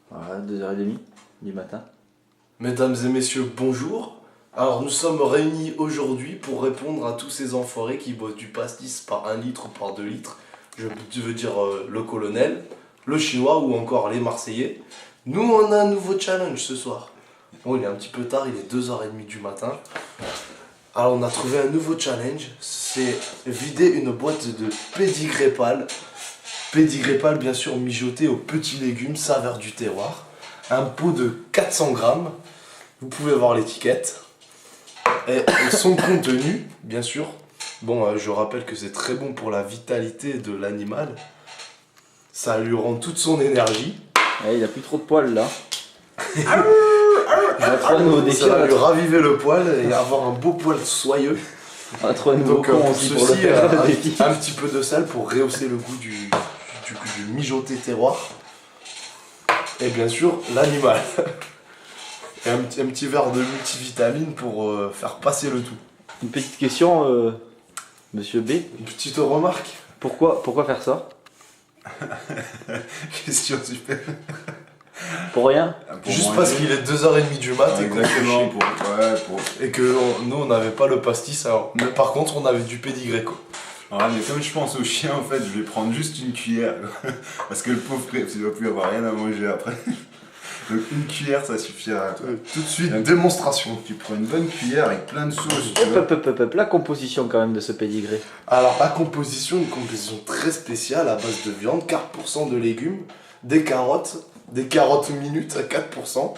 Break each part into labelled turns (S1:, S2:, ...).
S1: Voilà, 2h30 du matin.
S2: Mesdames et messieurs, bonjour. Alors nous sommes réunis aujourd'hui pour répondre à tous ces enfoirés qui boivent du pastis par 1 litre ou par 2 litres. Je veux dire le colonel, le chinois ou encore les marseillais. Nous on a un nouveau challenge ce soir. Bon, il est un petit peu tard, il est 2h30 du matin. Alors on a trouvé un nouveau challenge, c'est vider une boîte de pédigré pâle. Pédigré pâle bien sûr mijoté aux petits légumes, saveur du terroir. Un pot de 400 grammes, vous pouvez voir l'étiquette. Et son contenu, bien sûr. Bon, je rappelle que c'est très bon pour la vitalité de l'animal. Ça lui rend toute son énergie.
S1: Ouais, il a plus trop de poils là. Il a trop de nouveaux défis.
S2: Ça va lui raviver le poil et avoir un beau poil soyeux.
S1: On a trop de nouveaux
S2: Donc
S1: cons
S2: pour
S1: aussi pour le
S2: ceci,
S1: faire le défi.
S2: un petit peu de sel pour rehausser le goût du mijoté terroir. Et bien sûr, l'animal. Et un petit verre de multivitamine pour faire passer le tout.
S1: Une petite question, monsieur B.
S2: Une petite remarque.
S1: Pourquoi faire ça?
S2: Question super.
S1: Pour rien?
S2: Juste parce qu'il est 2h30 du mat et
S3: exactement,
S2: et que nous on n'avait pas le pastis, alors. Mais par contre on avait du pédigré quoi.
S3: Ouais, mais comme je pense au chien, en fait, je vais prendre juste une cuillère. Parce que le pauvre frère, il va plus avoir rien à manger après. Donc une cuillère, ça suffira.
S2: Tout de suite, démonstration.
S3: Tu prends une bonne cuillère avec plein de sauce. Tu vois.
S1: Hop, la composition quand même de ce pédigré.
S2: Alors la composition, une composition très spéciale à base de viande, 4% de légumes, des carottes minutes à 4%,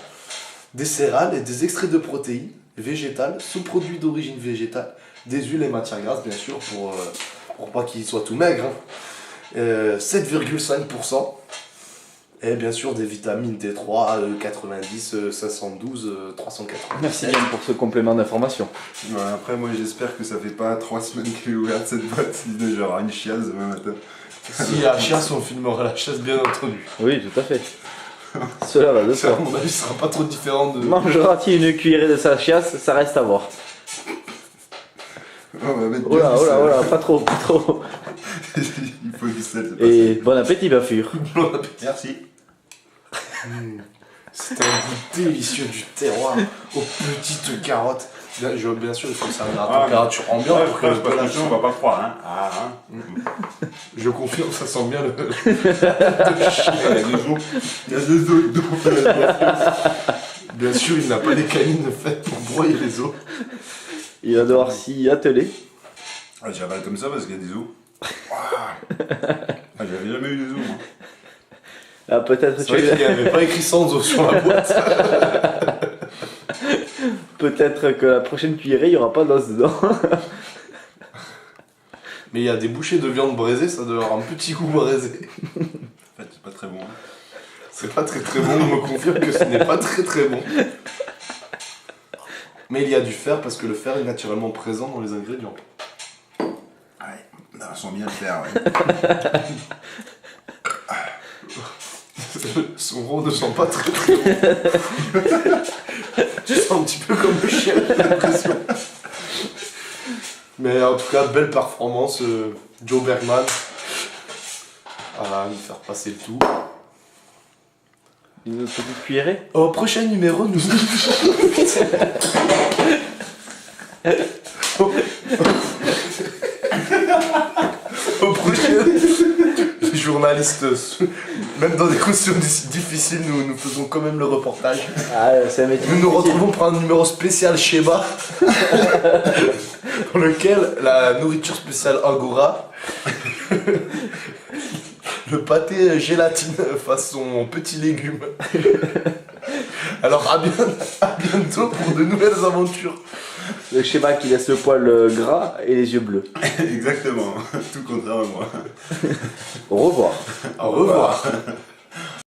S2: des céréales et des extraits de protéines végétales, sous-produits d'origine végétale, des huiles et matières grasses bien sûr pour pas qu'il soit tout maigre, hein. 7,5%. Et bien sûr des vitamines D3, 90, 512, 380.
S1: Merci bien pour ce complément d'information.
S3: Ouais, après, moi, j'espère que ça fait pas 3 semaines qu'elle est ouverte cette boîte. Sinon, j'aurai une chiasse demain matin.
S2: Si la chiasse, on filmera la chasse bien entendu.
S1: Oui, tout à fait. Cela va de
S2: Ça, à
S1: soi.
S2: mon avis, sera pas trop différent de...
S1: Mangera-t-il une cuillerée de sa chiasse? Ça reste à voir.
S3: On va mettre
S1: Oh là,
S3: du
S1: oh là,
S3: sel.
S1: oh là, pas trop.
S3: Il faut du sel, c'est pas
S1: Et bon appétit, Bafure.
S3: ça. Merci.
S2: C'est un goût délicieux du terroir aux petites carottes. Bien sûr, il faut servir à température ambiante pour que le pelage...
S3: on va pas froid, hein.
S2: Je confirme, ça sent bien le...
S3: Il y a des os dedans.
S2: Bien sûr, il n'a pas les canines faites pour broyer les os.
S1: Il va devoir s'y atteler.
S3: Ah, j'avale comme ça parce qu'il y a des os. J'avais jamais eu des os, moi.
S1: Ah, peut-être
S2: C'est vrai qu'il n'y avait pas écrit sans os sur la boîte.
S1: Peut-être que la prochaine cuillerée, il n'y aura pas d'os dedans.
S2: Mais il y a des bouchées de viande braisée, ça doit avoir un petit goût braisé.
S3: En fait, c'est pas très bon. Hein.
S2: C'est pas très très bon, on me confirme que ce n'est pas très très bon. Mais il y a du fer parce que le fer est naturellement présent dans les ingrédients.
S3: Ouais, on sent bien le faire, ouais.
S2: Son rond ne sent pas très très bon. Tu sens un petit peu comme le chien, j'ai l'impression. Mais en tout cas, belle performance, Joe Bergman. Voilà, nous faire passer le tout.
S1: Une autre petite cuillerée.
S2: Au prochain numéro, nous... Au prochain... Les journalistes, même dans des conditions difficiles, nous faisons quand même le reportage.
S1: Ah, c'est un métier.
S2: Nous nous retrouvons pour un numéro spécial Sheba, dans lequel la nourriture spéciale Angora, le pâté gélatine façon petit légume. Alors à bientôt pour de nouvelles aventures.
S1: Le schéma qui laisse le poil gras et les yeux bleus.
S3: Exactement. Tout contraire à moi.
S1: Au revoir.
S2: Au revoir.